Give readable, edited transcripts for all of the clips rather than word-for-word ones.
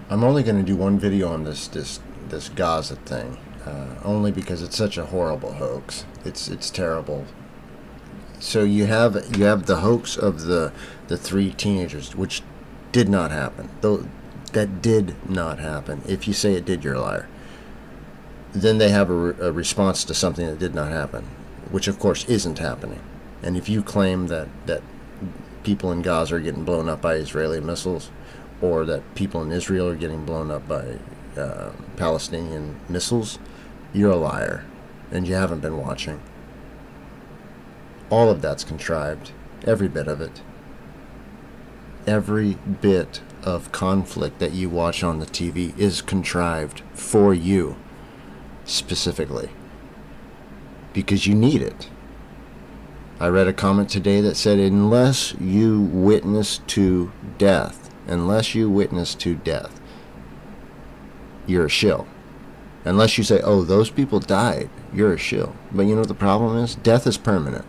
I'm only going to do one video on this Gaza thing, only because it's such a horrible hoax. It's terrible. So you have the hoax of the three teenagers, which did not happen. Though that did not happen. If you say it did, you're a liar. Then they have a response to something that did not happen, which of course isn't happening. And if you claim that people in Gaza are getting blown up by Israeli missiles, or that people in Israel are getting blown up by Palestinian missiles, you're a liar, and you haven't been watching. All of that's contrived, every bit of it. Every bit of conflict that you watch on the TV is contrived for you, specifically, because you need it. I read a comment today that said, unless you witness to death, you're a shill. Unless you say, oh, those people died, you're a shill. But you know what the problem is? Death is permanent.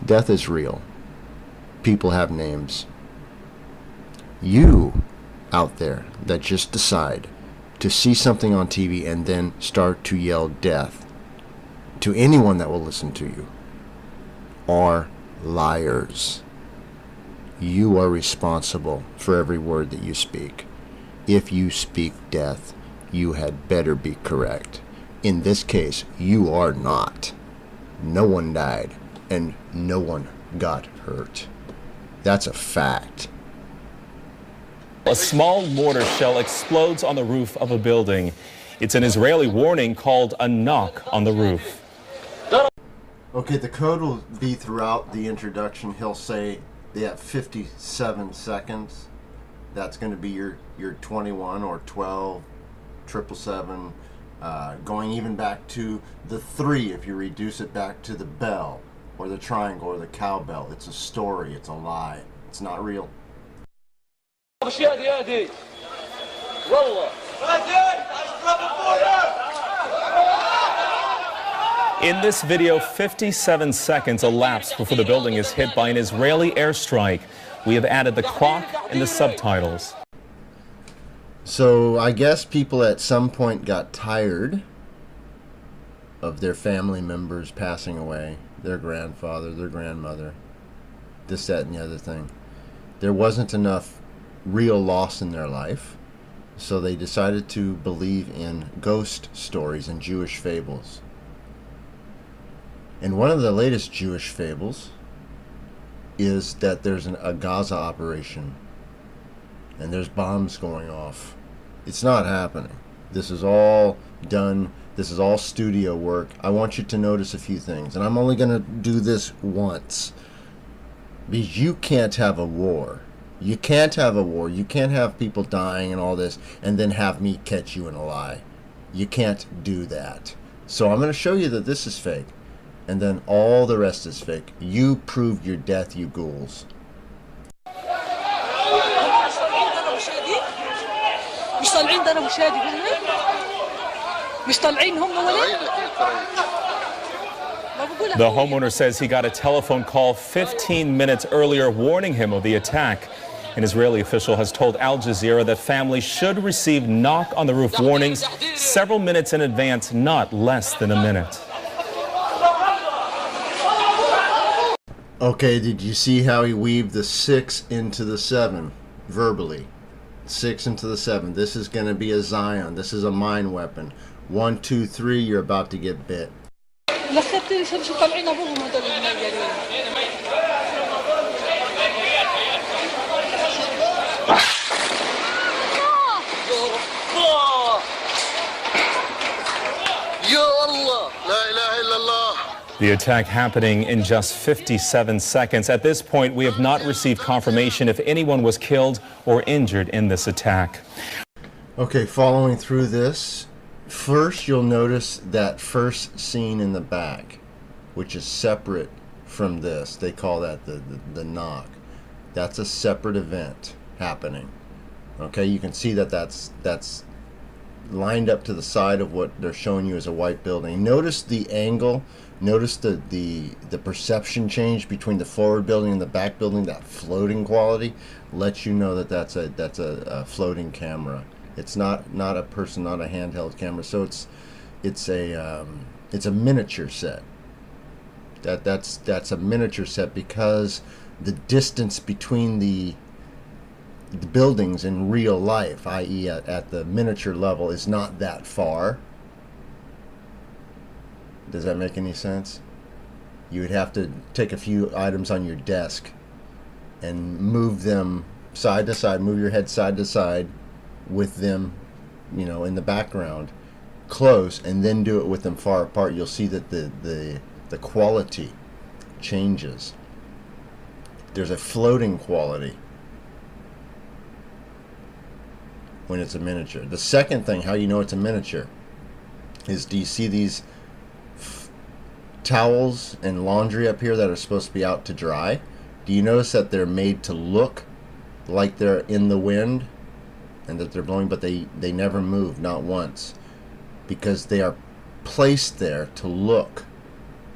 Death is real. People have names. You out there that just decide to see something on TV and then start to yell death to anyone that will listen to you are liars. You are responsible for every word that you speak. If you speak death, you had better be correct. In this case, you are not. No one died, and no one got hurt. That's a fact. A small mortar shell explodes on the roof of a building. It's an Israeli warning called a knock on the roof. Okay, the code will be throughout the introduction. He'll say they have 57 seconds. That's going to be your 21 or 12, 777, going even back to the 3 if you reduce it back to the bell or the triangle or the cowbell. It's a story. It's a lie. It's not real. In this video, 57 seconds elapsed before the building is hit by an Israeli airstrike. We have added the clock and the subtitles. So I guess people at some point got tired of their family members passing away, their grandfather, their grandmother, this, that, and the other thing. There wasn't enough real loss in their life, so they decided to believe in ghost stories and Jewish fables. And one of the latest Jewish fables is that there's a Gaza operation and there's bombs going off. It's not happening. This is all done. This is all studio work. I want you to notice a few things, and I'm only going to do this once, because you can't have a war. You can't have a war. You can't have people dying and all this and then have me catch you in a lie. You can't do that. So I'm going to show you that this is fake, and then all the rest is fake. You proved your death, you ghouls. The homeowner says he got a telephone call 15 minutes earlier warning him of the attack. An Israeli official has told Al Jazeera that families should receive knock-on-the-roof warnings several minutes in advance, not less than a minute. Okay, did you see how he weaved the 6 into the 7 verbally? 6 into the 7. This is going to be a Zion. This is a mine weapon. 1, 2, 3, you're about to get bit. The attack happening in just 57 seconds. At this point, we have not received confirmation if anyone was killed or injured in this attack. Okay, following through this, first you'll notice that first scene in the back, which is separate from this. They call that the knock. That's a separate event happening. Okay, you can see that that's lined up to the side of what they're showing you as a white building. Notice the angle. Notice the perception change between the forward building and the back building. That floating quality lets you know that that's a floating camera. It's not a person, not a handheld camera. So it's a miniature set. That's a miniature set because the distance between the buildings in real life, i.e. at the miniature level, is not that far. Does that make any sense? You would have to take a few items on your desk and move them side to side, move your head side to side with them, in the background, close, and then do it with them far apart. You'll see that the quality changes. There's a floating quality when it's a miniature. The second thing, how you know it's a miniature, is do you see these towels and laundry up here that are supposed to be out to dry? Do you notice that they're made to look like they're in the wind and that they're blowing, but they never move, not once, because they are placed there to look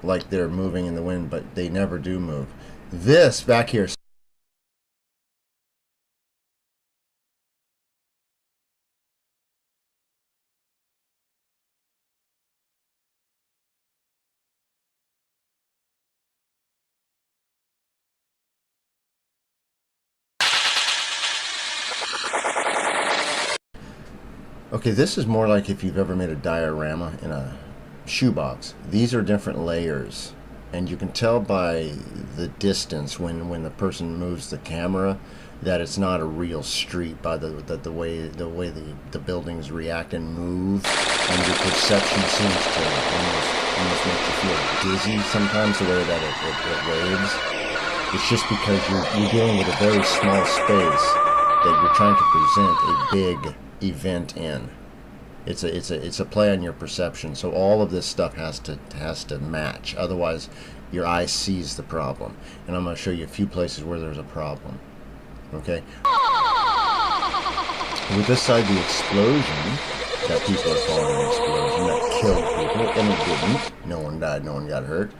like they're moving in the wind, but they never do move. This back here, okay, this is more like if you've ever made a diorama in a shoebox. These are different layers, and you can tell by the distance when the person moves the camera that it's not a real street by the way the buildings react and move, and your perception seems to almost make you feel dizzy sometimes the way that it waves. It's just because you're dealing with a very small space that you're trying to present a big event in. It's a play on your perception. So all of this stuff has to match. Otherwise, your eye sees the problem. And I'm going to show you a few places where there's a problem. Okay. With this side, the explosion that people are calling an explosion that killed people, and it didn't. No one died. No one got hurt.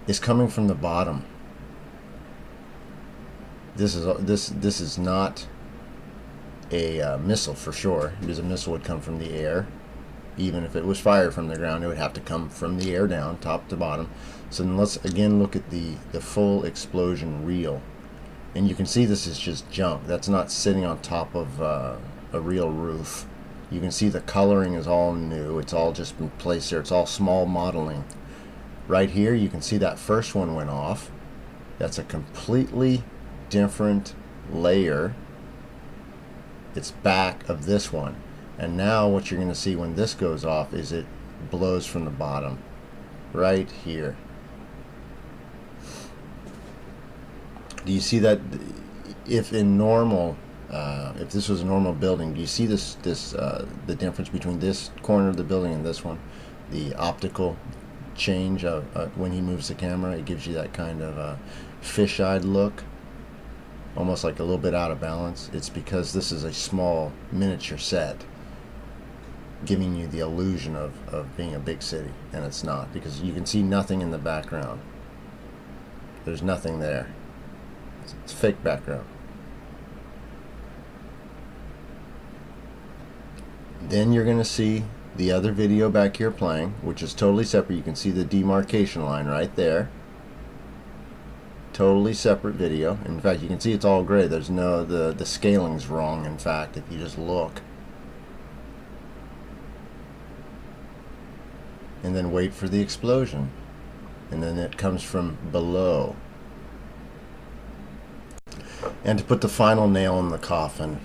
Is coming from the bottom. This is not a missile for sure, because a missile would come from the air. Even if it was fired from the ground, it would have to come from the air down, top to bottom. So then let's again look at the full explosion reel, and you can see this is just junk. That's not sitting on top of a real roof. You can see the coloring is all new. It's all just been placed there. It's all small modeling. Right here, you can see that first one went off. That's a completely different layer. It's back of this one. And now what you're going to see when this goes off is it blows from the bottom. Right here. Do you see that? If in normal, if this was a normal building, do you see the difference between this corner of the building and this one? The optical change of when he moves the camera, it gives you that kind of fish-eyed look, almost like a little bit out of balance. It's because this is a small miniature set, giving you the illusion of being a big city, and it's not, because you can see nothing in the background. There's nothing there. It's fake background. Then you're going to see the other video back here playing, which is totally separate. You can see the demarcation line right there. Totally separate video. In fact, you can see it's all gray. There's no, the scaling's wrong, in fact, if you just look. And then wait for the explosion. And then it comes from below. And to put the final nail in the coffin,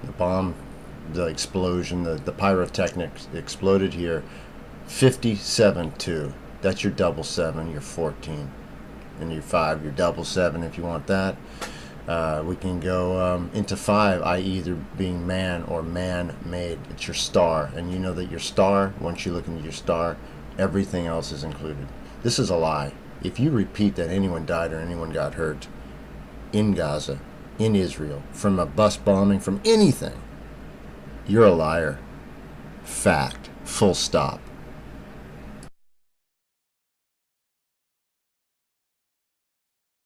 the bomb, the explosion, the pyrotechnics exploded here. 57.2. That's your double 7, your 14. And your 5, your double 7 if you want that. We can go into 5, i.e. either being man or man-made. It's your star. And you know that your star, once you look into your star, everything else is included. This is a lie. If you repeat that anyone died or anyone got hurt in Gaza, in Israel, from a bus bombing, from anything, you're a liar. fact. Full stop.